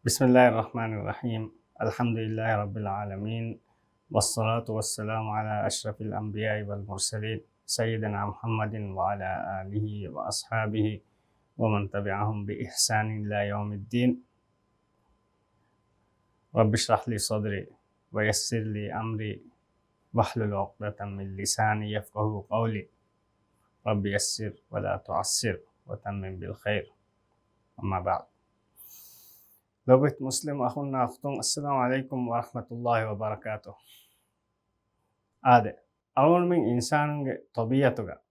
بسم الله الرحمن الرحيم. الحمد لله رب العالمين، والصلاة والسلام على أشرف الأنبياء والمرسلين سيدنا محمد وعلى آله وأصحابه ومن تبعهم بإحسان إلى يوم الدين. رب اشرح لي صدري ويسر لي أمري واحلل عقدة من لساني يفقه قولي. رب يسر ولا تعسر وتمم بالخير. أما بعد، لو بيت مسلم أخونا أختم، السلام عليكم ورحمة الله وبركاته. آده أول من إنسان طبيعتك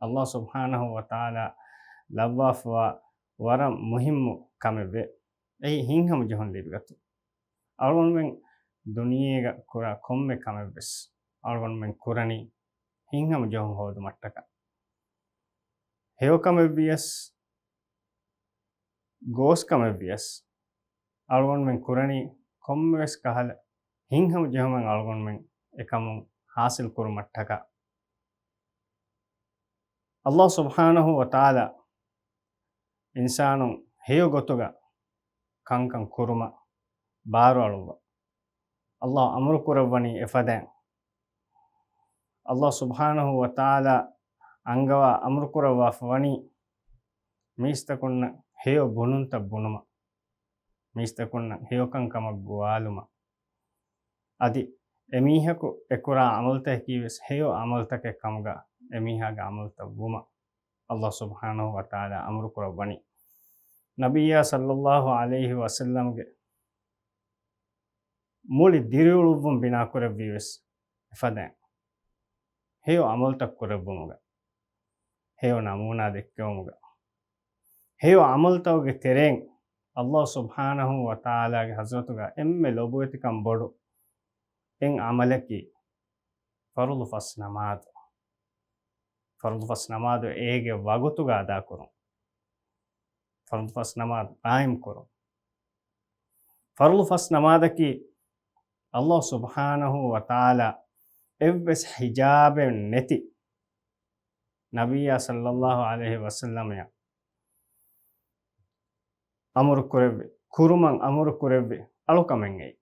الله سبحانه وتعالى لبافوا ورا مهم كمبه أي هنهم جهون لبعته. أول من دنيا كرا كم كمبس أول من كراني هنهم جهون هود متك هيو كمبيس غوس كمبيس أول من كراني كم بس كهل هنهم جهون أول من إكمل حاصل كرمتك. الله سبحانه وتعالى إنسان هيو غتوغا كان كرما بارو ألوه الله أمر كربني إفدان الله سبحانه وتعالى أنغوا أمر كروا فوني ميستكون هيو بنون تبنما ميستكون هيو كم غوالما أدي إميهكو إكورا عملته كيوس هيو عملتك كمغا إميها عملته بوما الله سبحانه وتعالى أمر كربني نبي صلى الله عليه وسلم مولي ديريولوبم بنا كربيوس إفدان هيو عملتك كربومغا هيو نمونا دكيومغا هيو عملتوغ ترين الله سبحانه وتعالى حضرتوغا إمّي لوبوتكم بڑو إن عملكي فرض فس نماز إيجي وغتوغا دا كرون فرض فس نماز قائم كرون فرض فس نمازكي الله سبحانه وتعالى إبس حجاب نتي نبي صلى الله عليه وسلم يا أمر كربي كرمان أمر كربي ألو كمنجي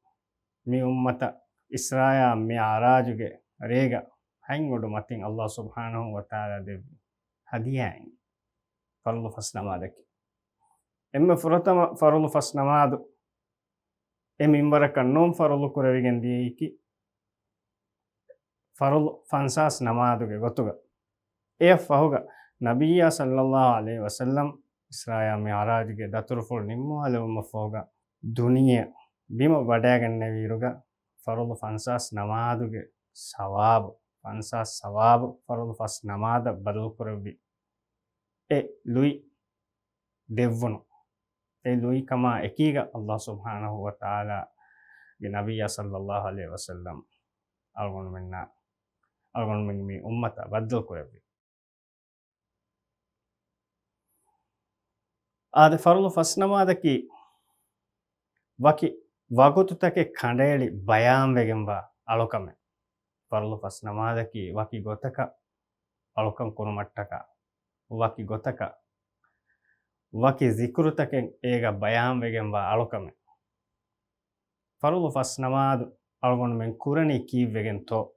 مي أمتا إسرايا معراجك ريغا هنگودو متين الله سبحانه وتعالى دب هديان فرض فس نمازك إما فرطما فرض فس نماز إما إمبرك النوم فرض كربيغن ديكي فرض فانساس نمازك غتوغا إيه فهوغا نبي صلى الله عليه وسلم إسرايا معراجك داترفول نمو على مفوغا دنيا بما بداغن نبيروغا فرض فانساس نمازك ثواب فانساس ثواب فرض فس نماز بدل كربي إيه لوي ديفونو إيه لوي كما إكيغا الله سبحانه وتعالى بنبي صلى الله عليه وسلم أرغن من مي أمتا بدل كربي آده فرض فس نمازكي وكي وغتوتك كنديلي بيان وگنبا ألوكمه فرض فس نمازكي وكي غتك ألوكم كرمتك وكي غتك وكي ذكرتك إيغا بيان وگنبا ألوكمه فرض فس نماز ألغن من كورني كي وگن تو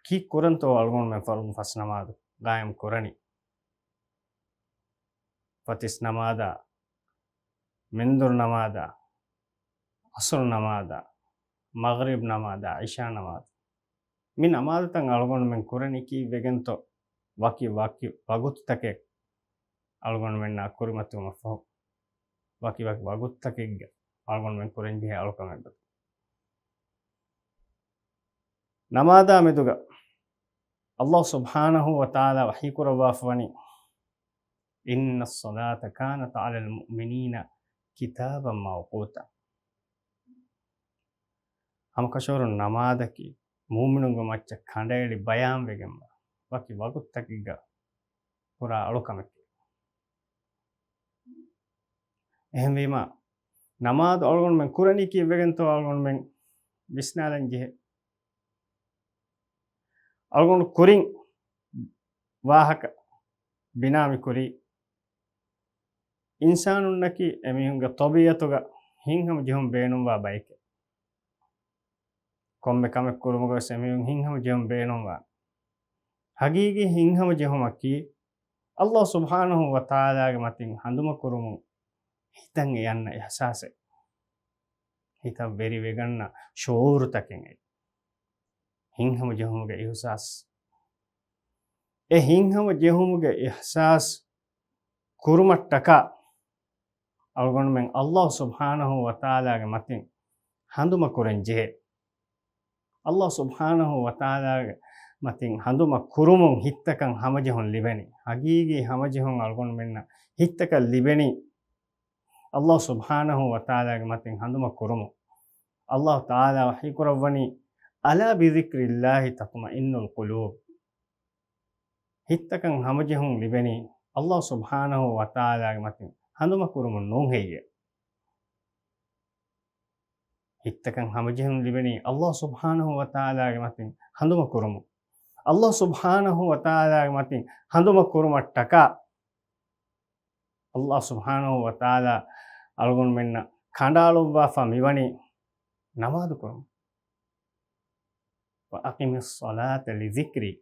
كي كورن تو ألغن من فرض فس نماز قائم كورني فتس نمازا مندر نمازا عصر نمازا مغرب نمازا عشاء نماز من نماز تن ألغن من كورني كي وگن تو وكي وغتوتك ألغن من نا كورمتو مفهوم وكي وغتوتك ألغن من كورن جه ألوكم نمازا مدوغا الله سبحانه وتعالى وحي كروا فوني إن الصلاة كانت على المؤمنين كتابا موقوتا هم كشور نمازكي مؤمنون مچ كنديلي بيان وگما وكي وغتكيغا پورا ألوكم එහෙම වීම නමාද අල්ගොන් මෙන් කුරණී කී වෙගෙන් තෝ අල්ගොන් මෙන් විස්නාලන් ජෙහ අල්ගොන් කුරින් වාහක බිනාමි කුරි ඉන්සානුන්නකි එමිහුන්ගේ තොබියතුග හිංහම ජිහුම් බේනුම්වා බයික කොම්මෙ කමෙක් කුරුමුගොස් එමිහුන් හිංහම ජිහුම් බේනුම්වා හගීගි හිංහම ජිහුමකි අල්ලාහ් සුබ්හානහු වතාලාගේ මතින් හඳුම කුරුමු හිතන් යන්න ihsase හිත වෙරි වෙගන්න ෂෝරුතකින් හිංහම ජිහුමුගේ ihsas හිංහම ජිහුමුගේ ihsas කුරුමට්ටක algon men Allah subhanahu wa ta'ala ge matin handuma kuren je Allah subhanahu wa ta'ala ge matin handuma kurumun hittakan hamajehon libeni hagigi hamajehon algon menna hittakan libeni Allah subhanahu wa ta'ala ge matin handuma kurumu Allah ta'ala wahi kurawani ala bi dhikrillahi tatma'innul qulub hittakan hamajehon libeni Allah subhanahu wa ta'ala ge matin handuma kurumun non heyye hittakan hamajehun libeni Allah subhanahu wa ta'ala ge matin handuma kurumu Allah subhanahu wa ta'ala ge matin handuma kurumattaka Allah subhanahu wa ta'ala algon menna kandalubwa fa miwani namadu kurumu wa aqimis salata li dhikri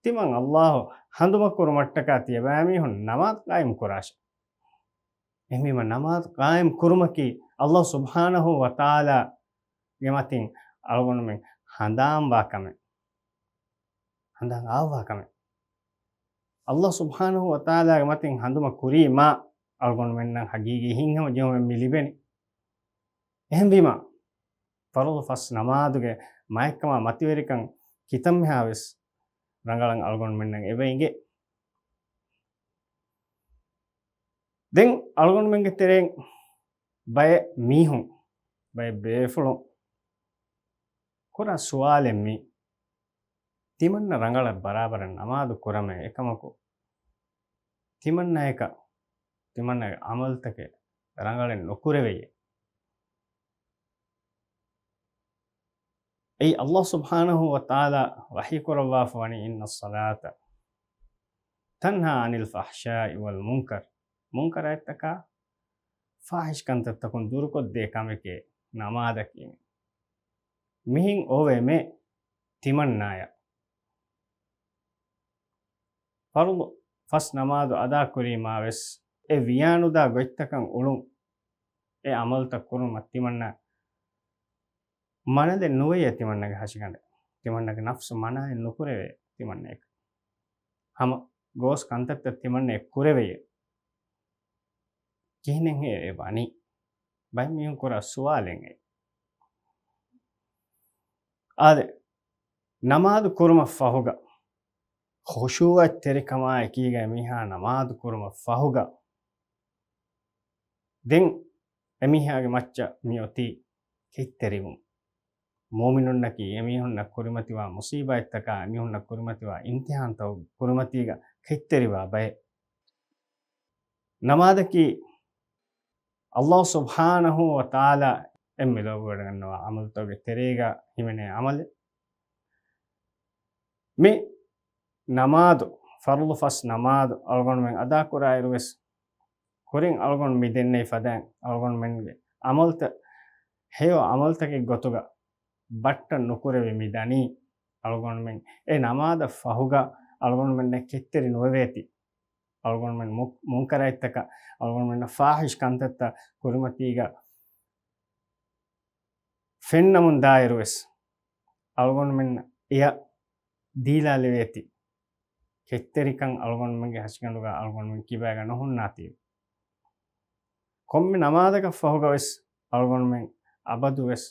timan Allah handuma kurumattaka tiyabami hun namaz qaim kurasha එහිම නමාත් කායම් කුරුමකි අල්ලාහ් සුබ්හානහු වතාලා ගෙමතින් අල්ගොනමෙන් හඳාම් වාකම හඳාම් ආවාකම අල්ලාහ් සුබ්හානහු වතාලා ගෙමතින් හඳුම කුරීමා අල්ගොනමෙන් නම් හගීගි හින්හම ජෙම මිලිබෙනි එහෙම වීම ෆරද් ෆස් නමාදුගේ මයක්කම මතිවරිකන් කිතම් හැවස් රංගලන් අල්ගොනමෙන් නම් එවෙයිගේ den algon menge tereng bay mihun bay befulon kora sualen mi timanna rangala barabar namadu kurame ekamaku timanna amal take rangalen nokureveye ay Allah subhanahu wa ta'ala wahi kurawa fani inna as-salata tanha 'anil fahsha'i wal munkar munkarayttaka fahish kantattakun durukodde kameke namadaki mihin ove me timannaya fardu fas namadu ada kurima ves e viyanuda goittakan ulun e amalta kuruma timanna manade nuwe timannage hashigande timannage nafsu manaye nukureve timanne ek hama gos kantatta timanne kureve kihnen he evani bay mihun kora sualen ade namadu kuruma fahuga khushuwa terikama ekiga miha namadu kuruma fahuga den emihage macca mioti kitterivum mu'minunnaki emihunna kurimatiwa musiba ettaka emihunna kurimatiwa imtihan taw kurimatiga kitteriwa bay namadaki Allah subhanahu wa ta'ala emmelo godanwa amal toge terega himene amal me namadu fardu fas namadu algon men ada kurairues korin algon midenne fadan algon menge amalta heyo amaltake gotuga batta nukureve midani algon men e namada fahuga algon menne ketteri noveti algon men munkaraittaka algon men fahish kantatta kurumatiga fennamun dairues algon men iya dila leveti ketterikan algon menge hashganduga algon men kibaga nohunnati komme namadaka fahuga wes algon men abadu wes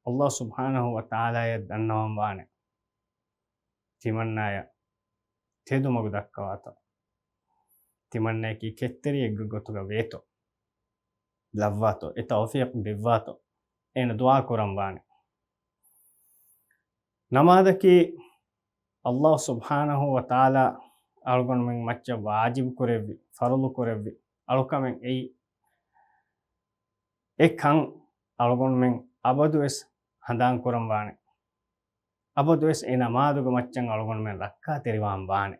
Allah subhanahu wa ta'ala ya dannawam wane timannaya tedumagu dakkawata timannaki ketteri eggotuga veto lavvato e tawfiq bivvato ena dua kuram wane namadaki Allah subhanahu wa ta'ala algon men macca wajib kurevi fardu kurevi alukamen ei ekan algon men abadu es handan kuram wane abadu es ena maduga maccan algon men rakka teriwan wane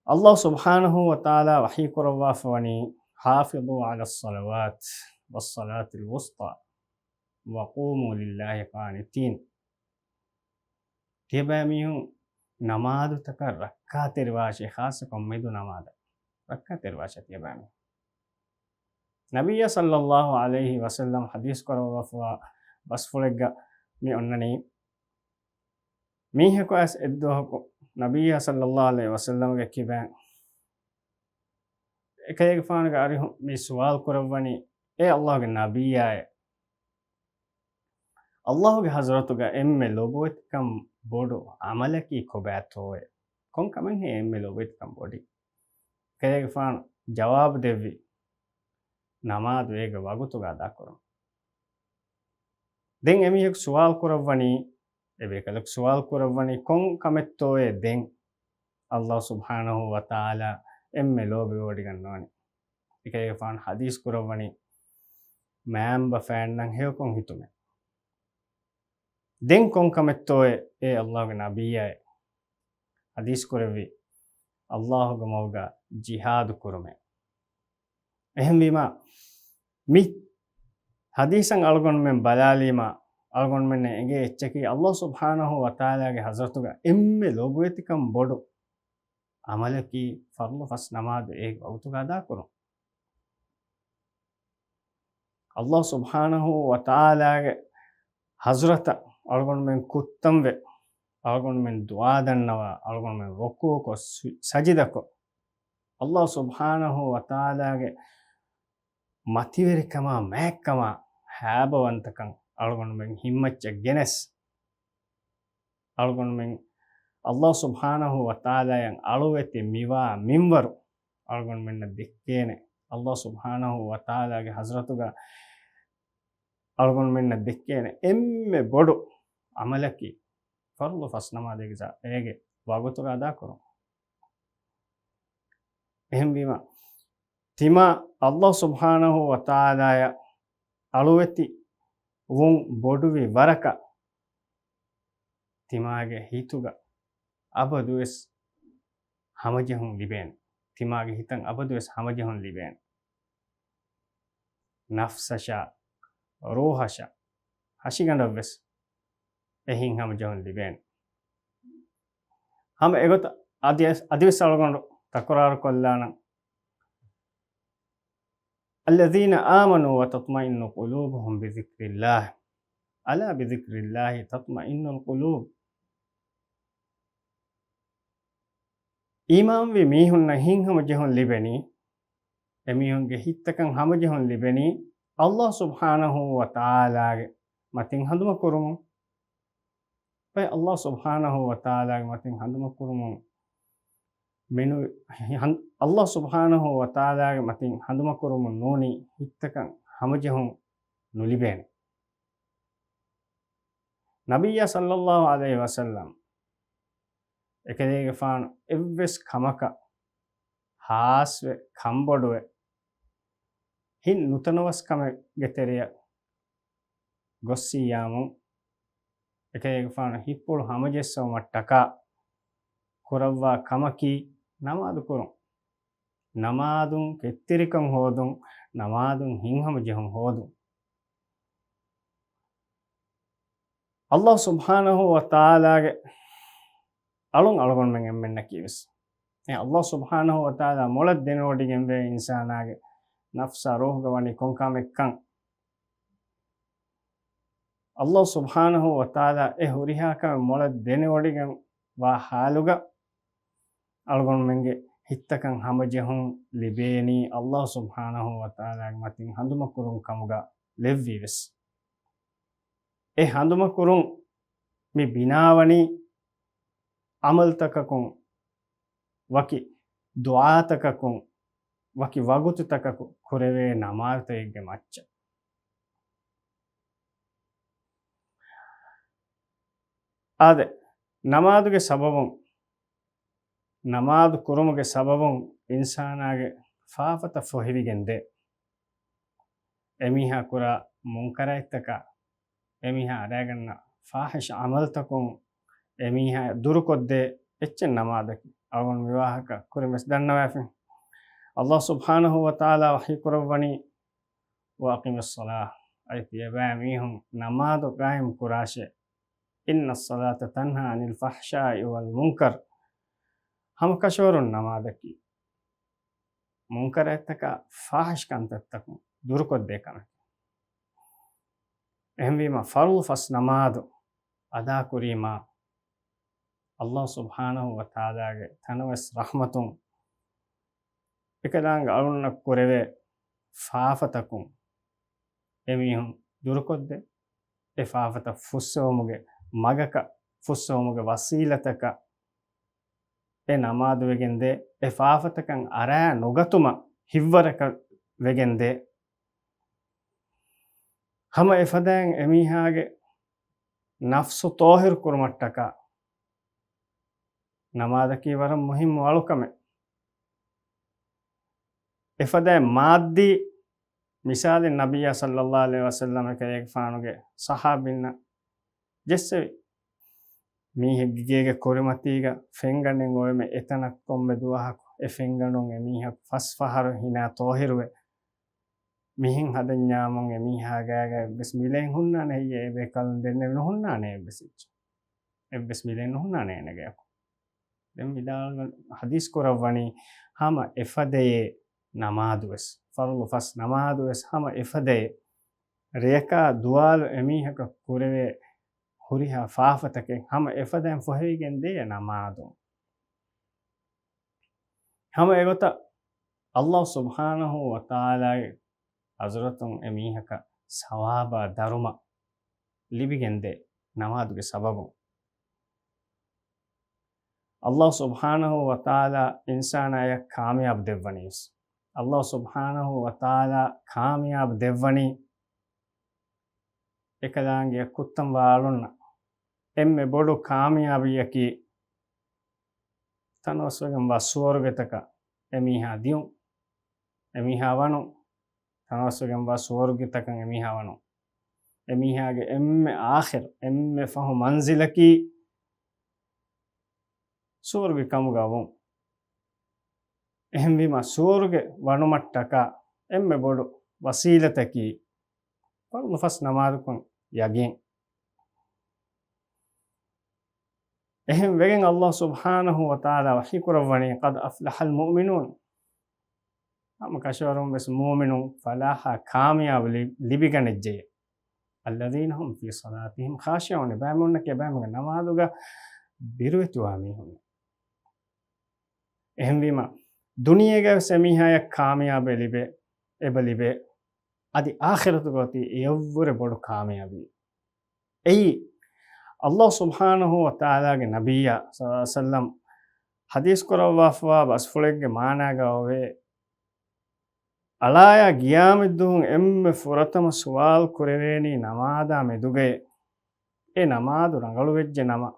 Allah subhanahu wa ta'ala wahi kurawwa fawani hafidu ala salawat was salatil wusta wa qumu lillahi qanitin. Tibamiyun namadu taka rakka terwashe khasa kommedu namada rakka terwashe tibami. Nabiyya sallallahu alaihi wasallam hadis kurawwa fa bas fulegga mi onnani miheko as eddohoko Nabiyya sallallahu alaihi wasallam ge kiban ekayege faanaga arihu mi suwal kurawwani Allah ge nabiyya Allah ge hazratuga emme lobuet kam bodu amalaki kobaatoe kon kamen he emme lobuet kam bodi ekayege faan jawab devvi namadu ege wagutuga ada korum den emihek suwal kurawwani ebe kalak suwal kurawwani kon kamettoe den Allah subhanahu wa ta'ala emme lobe wodi gannoni ekayege faan hadis kurawwani mamba fan nan hekon hitume den kon kamettoe Allah ge nabiyya hadis kurawwi Allah ge mawga jihad kurume ehem bima mi hadisan algon men balalima algon men ege echeki Allah subhanahu wa ta'ala ge hazratuga emme lobuetikam bodu amalaki farlu fas namaz ek autuga ada korum Allah subhanahu wa ta'ala ge hazrata algon men kuttamve algon men dua dannawa algon men ruku ko sajida ko Allah subhanahu wa ta'ala ge mativerikama mekkama habawantakam algon men himmacca genes algon men Allah subhanahu wa ta'ala yang aluweti miwa minwaru algon men dekkene Allah subhanahu wa ta'ala ge hazratuga algon men dekkene emme bodu amalaki farlu fas namazege sa ege wagutuga ada korum ehem bima tima Allah subhanahu wa ta'ala ya aluweti won boduvi waraka timage hituga abadues hamajehun liben timage hitan abadues hamajehun liben nafsasha ruhasha hashigandavves ehin hamajehun liben ham egot adives algon takurar kollana الذين آمنوا وتطمئن قلوبهم بذكر الله ألا بذكر الله تطمئن القلوب إيمان بميهن نهين هم جهن لبني أميهن جهتكن هم جهن لبني الله سبحانه وتعالى متين هندم كرم في الله سبحانه وتعالى متين هندم كرم menu Allah subhanahu wa ta'ala ge matin handuma kurum noni hittakan hamajehun nulibene nabiyya sallallahu alaihi wasallam ekadege faan evves kamaka haaswe kambodwe hin nutanawas kame geteriya gossiyamu ekadege faan hippul hamajessaw mattaka kurawwa kamaki namadu kurum namadun kettirikam hodun namadun hinhama jehun hodun Allah subhanahu wa ta'ala ge alun algon men emmenna kiwes Allah subhanahu wa ta'ala molad denodi gembe insanage nafsa ruh gawani konkamekkan Allah subhanahu wa ta'ala huriha ka molad denodi gem wa haluga algon menge hittakan hamajehun libeni Allah subhanahu wa ta'ala matin handuma kurun kamuga levvives handuma kurun mi binawani amal takakun waki dua takakun waki wagutu takaku kureve namata egge macca ade namaduge sababun namadu kurumuge sababun insanage faafata fohivigende emiha kura munkaraitaka emiha adaganna fahish amal takun emiha durukodde echen namadaki algon viwahaka kurimes dannawafin Allah subhanahu wa ta'ala wahi kurawani wa aqimis salah ay tiyabamihum namadu qaim kurashe inna salata tanha anil fahsha'i wal munkar ham kashorun namadaki munkar ettaka fahish kantattaku durkodde kana ehmima farlu fas namadu ada kurima Allah subhanahu wa ta'ala ge tanawes rahmatun ekadanga alunna kureve faafatakum emihum durukodde e faafata fussomuge magaka fussomuge wasilataka e namadu wegende e faafatakan ara nogatuma hivwaraka wegende hama efadan emihage nafsu tohir kurmattaka namadaki waram muhim walukame efada maddi misal nabiya sallallahu alaihi wasallam ke ek faanuge sahabinna jesse mi heggege korimatiga fenganen oyme etanak komme duwahako e fenganon emiha fasfaharu hina tohirwe mihin hadanyamon emiha gaga bismilen hunnane ye be kalun denne no hunnane besich e bismilen hunnane nege dem midal hadis korawani hama efade namadues farlu fas namadues hama efade reka dual emihaka kureve huriha faafatake hama efaden fohegen de namadu hama egota Allah subhanahu wa ta'ala hazratun emihaka sawaba daruma libigende namaduge sababu Allah subhanahu wa ta'ala insana ya kamyab devvanis Allah subhanahu wa ta'ala kamyab devvani ekadange kuttam walunna emme bodu kamyabiyaki tanoswegam wasuwargetaka emiha diun emiha wanu tanoswegam wasuwargetakan emiha wanu emihage emme akhir emme fahu manzilaki surge kamugawon ehmima surge wanumattaka emme bodu wasilataki farlu fas namadukun yagin ehem wegen Allah subhanahu wa ta'ala wahi kurawani qad aflaha al mu'minun am kasharum bes mu'minun falaha kamyab libiganejje alladhina hum fi salatihim khashi'un bamunna ke bamunga namaduga birutuami hun ehmima duniyega semihaya kamyab libe ebalibe adi akhiratu goti evvure bodu kamyabi ei Allah subhanahu wa ta'ala ge nabiyya sallallahu alaihi wasallam hadis korawafwa basfulege managa ove alaya giyamidun emme furatama sual kureveni namada meduge e namadu rangalu vejje nama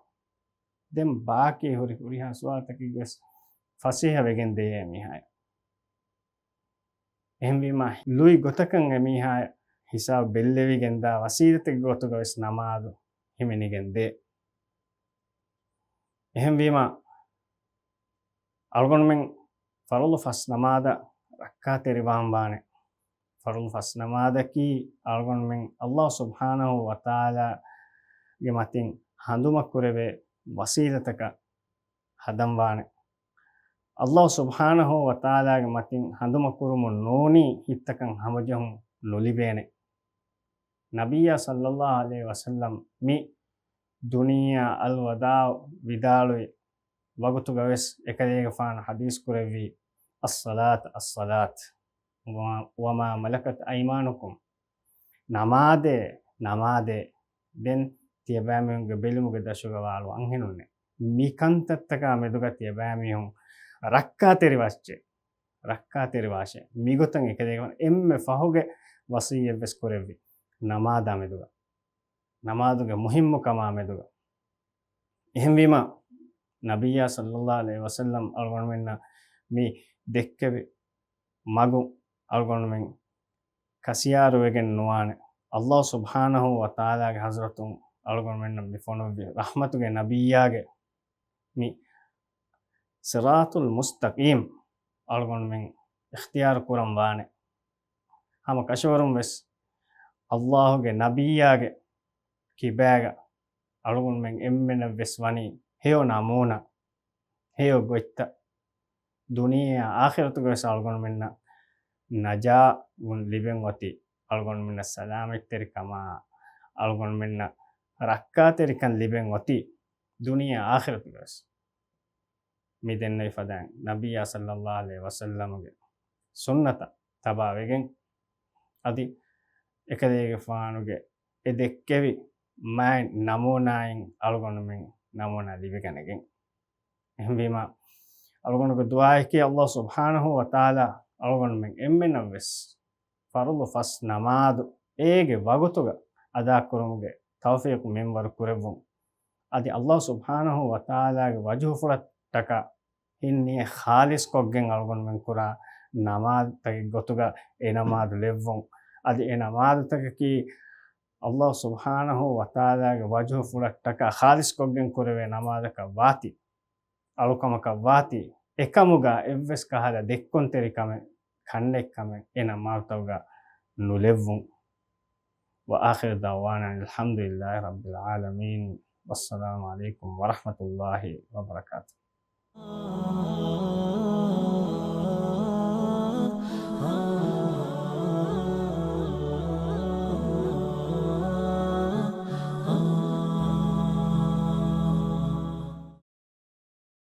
dem baaki huriha sual takiges fasiha wegen de emihaya ehmima lui gotakan emihaya hisab bellevi genda wasidate gotuga wes namadu himenigende ehmima algonmen farulu fas namada rakkate ribambane farulu fas namada ki algonmen Allah subhanahu wa ta'ala ge matin handuma kureve wasilataka hadambane Allah subhanahu wa ta'ala ge matin handuma kurumu noni hittakan hamajahum nolibene Nabiya sallallahu alaihi wasallam mi dunia alwada vidalu wagutu gawes ekadega fan hadis kurevi as-salat as-salat wa ma malakat aymanukum namade den tiyabamenge belimuge dashuga walu anhenunne mikantattaka meduga tiyabamihun rakka terivashe migotan ekadega emme fahuge wasiyye bes kurevi namada meduga namaduge muhimmu kama meduga ehmima nabiya sallallahu alaihi wasallam algonmenna mi dekkebe magu algonmen kasiyaru wegen nuwane Allah subhanahu wa ta'ala ge hazratun algonmenna mi fonobi rahmatuge nabiyage mi සිරාතුල් මුස්තකීම් අල්ගොන් මෙන් ඉඛතියාර කුරම් වානේ හම කෂවරුම් වෙස් අල්ලාහුගේ නබියාගේ කිබෑග අල්ගොන් මෙන් එම්මෙන වෙස් වනි හේෝ නමූන හේෝ ගොත්ත දුනියා ආඛිරතුගේ වෙස් අල්ගොන් මෙන්න නජා ගුන් ලිබෙන් වති අල්ගොන් මෙන්න සලාමෙක්තරිකම අල්ගොන් මෙන්න රක්කාතරිකන් ලිබෙන් වති දුනියා ආඛිරතුගේ වෙස් මිදෙන්නයි ෆදාන් නබියා සල්ලල්ලාහු අලයිහි වසල්ලම්ගේ සුන්නත තබාවෙගෙන් අදි එකදේගේ ෆානුගේ එදෙක්කෙවි මයි නමූනායින් අල්ගොන් මෙන් නමූනා ලිබෙගෙනගෙන් එහෙම වීම අල්ගොන්ගේ දුආයකි අල්ලාහ් සුබ්හානහු වතාලා අල්ගොන් මෙන් එම්මෙනම් වෙස් ෆර්දු ෆස් නමාදු ඒගේ වගතුග අදා කරමුගේ තෞෆීක් මෙන්වර කුරෙවුන් අදි අල්ලාහ් සුබ්හානහු වතාලාගේ වජහු ෆුරත්තක ඉන්නේ ખાලිස් කොග්ගෙන් අල්ගොන් මෙන් කුරා නමාද තගේ ගොතුග ඒ නමාද ලෙව්වුන් අදි ඒ නමාද තකකි අල්ලාහ් සුබ්හානහු වතාලාගේ වජහු ෆුරත්තක ખાලිස් කොග්ගෙන් කුරවේ නමාදක වාති අලුකමක වාති එකමුගා එව්වෙස් කහල දෙක්කොන් තෙරිකම කන්නෙක්කම එන මාර්තවගා නුලෙව්වුන් وآخر دعوانا الحمد لله رب العالمين والسلام عليكم ورحمة الله وبركاته